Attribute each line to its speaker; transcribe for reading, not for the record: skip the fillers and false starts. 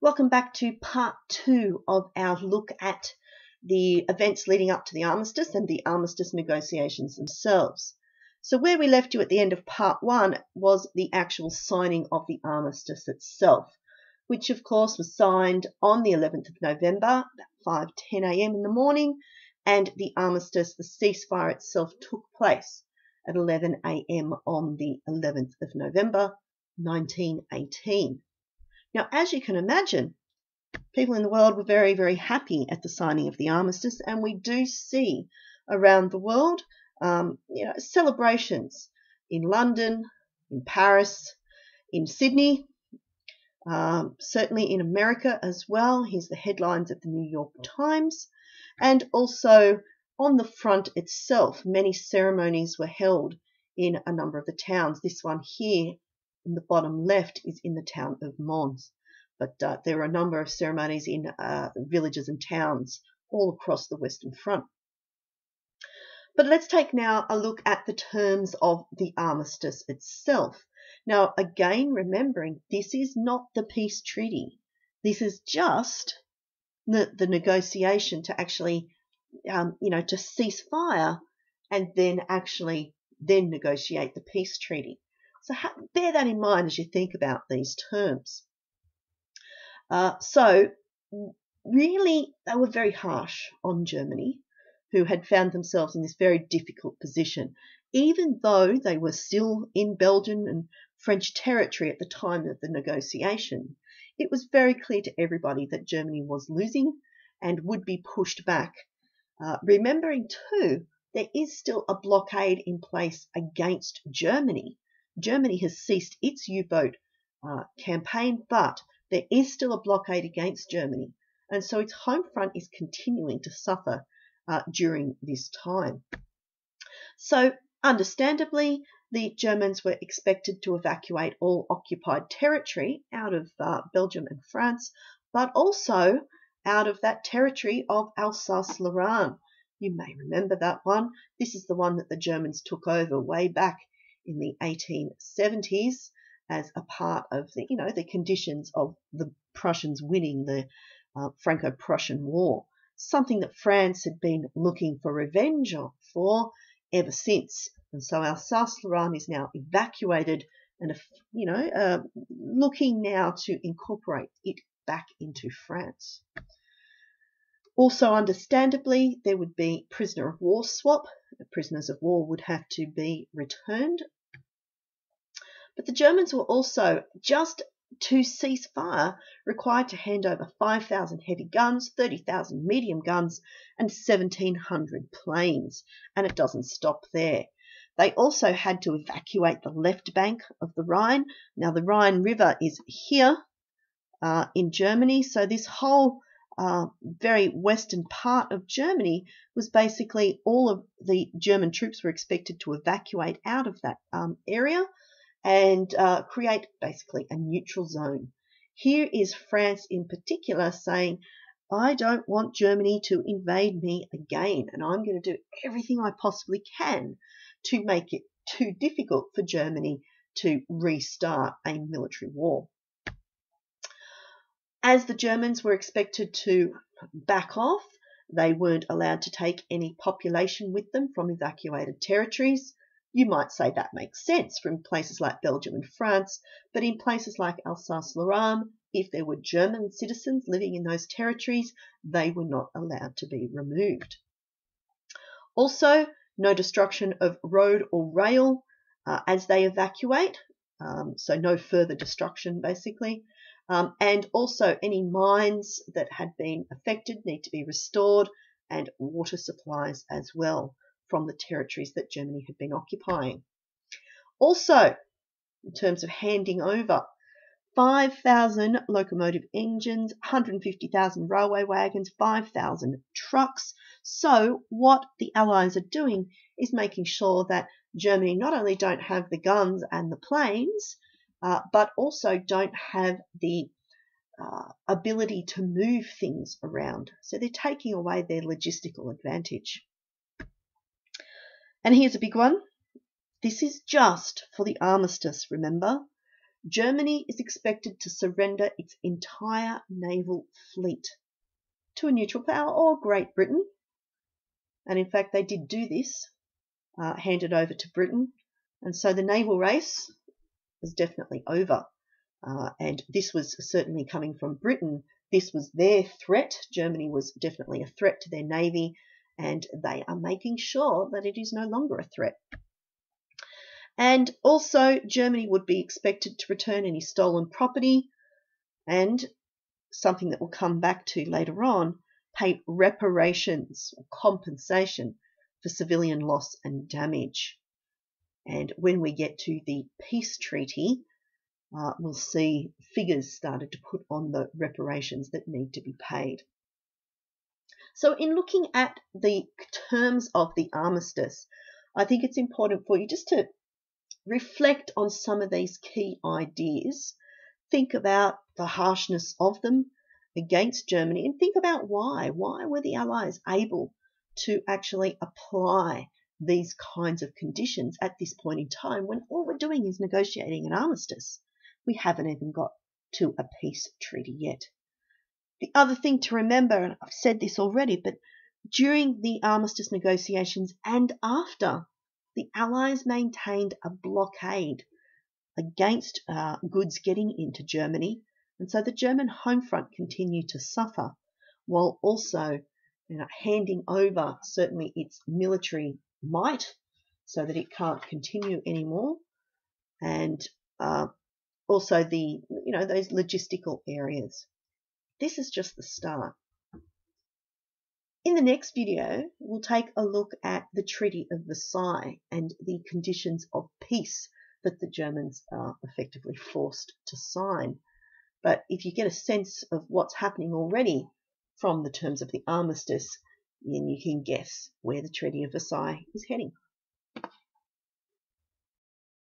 Speaker 1: Welcome back to part 2 of our look at the events leading up to the armistice and the armistice negotiations themselves. So where we left you at the end of part 1 was the actual signing of the armistice itself, which of course was signed on the 11th of November at 5:10 a.m. in the morning, and the armistice, the ceasefire itself, took place at 11 a.m. on the 11th of November 1918. Now, as you can imagine, people in the world were very, very happy at the signing of the armistice, and we do see around the world, celebrations in London, in Paris, in Sydney, certainly in America as well. Here's the headlines of the New York Times, and also on the front itself, many ceremonies were held in a number of the towns. This one here in the bottom left is in the town of Mons, but there are a number of ceremonies in villages and towns all across the Western Front. But let's take now a look at the terms of the armistice itself. Now, again, remembering this is not the peace treaty. This is just the negotiation to actually, to cease fire and then negotiate the peace treaty. So bear that in mind as you think about these terms. So really, they were very harsh on Germany, who had found themselves in this very difficult position, even though they were still in Belgian and French territory at the time of the negotiation. It was very clear to everybody that Germany was losing and would be pushed back. Remembering too, there is still a blockade in place against Germany. Germany has ceased its U-boat campaign, but there is still a blockade against Germany, and so its home front is continuing to suffer during this time. So, understandably, the Germans were expected to evacuate all occupied territory out of Belgium and France, but also out of that territory of Alsace-Lorraine. You may remember that one. This is the one that the Germans took over way back in the 1870s as a part of the conditions of the Prussians winning the Franco-Prussian War, something that France had been looking for revenge for ever since. And so Alsace-Lorraine is now evacuated and, looking now to incorporate it back into France. Also, understandably, there would be prisoner of war swap. The prisoners of war would have to be returned. But the Germans were also, just to cease fire, required to hand over 5,000 heavy guns, 30,000 medium guns, and 1,700 planes. And it doesn't stop there. They also had to evacuate the left bank of the Rhine. Now, the Rhine River is here in Germany, so this whole very western part of Germany was basically all of the German troops were expected to evacuate out of that area and create basically a neutral zone. Here is France in particular saying, I don't want Germany to invade me again, and I'm going to do everything I possibly can to make it too difficult for Germany to restart a military war. As the Germans were expected to back off, they weren't allowed to take any population with them from evacuated territories. You might say that makes sense from places like Belgium and France, but in places like Alsace-Lorraine, if there were German citizens living in those territories, they were not allowed to be removed. Also, no destruction of road or rail as they evacuate, so no further destruction basically. And also any mines that had been affected need to be restored, and water supplies as well from the territories that Germany had been occupying. Also, in terms of handing over, 5,000 locomotive engines, 150,000 railway wagons, 5,000 trucks. So what the Allies are doing is making sure that Germany not only don't have the guns and the planes, but also don't have the ability to move things around. So they're taking away their logistical advantage. And here's a big one. This is just for the armistice, remember? Germany is expected to surrender its entire naval fleet to a neutral power or Great Britain. And in fact, they did do this, handed over to Britain. And so the naval race was definitely over. And this was certainly coming from Britain. This was their threat. Germany was definitely a threat to their navy, and they are making sure that it is no longer a threat. And also, Germany would be expected to return any stolen property, and something that we'll come back to later on, pay reparations or compensation for civilian loss and damage. And when we get to the peace treaty, we'll see figures started to put on the reparations that need to be paid. So in looking at the terms of the armistice, I think it's important for you just to reflect on some of these key ideas. Think about the harshness of them against Germany and think about why. Why were the Allies able to actually apply these kinds of conditions at this point in time when all we're doing is negotiating an armistice? We haven't even got to a peace treaty yet. The other thing to remember, and I've said this already, but during the armistice negotiations and after, the Allies maintained a blockade against goods getting into Germany, and so the German home front continued to suffer, while also handing over certainly its military might so that it can't continue anymore, and also the those logistical areas. This is just the start. In the next video, we'll take a look at the Treaty of Versailles and the conditions of peace that the Germans are effectively forced to sign. But if you get a sense of what's happening already from the terms of the armistice, then you can guess where the Treaty of Versailles is heading.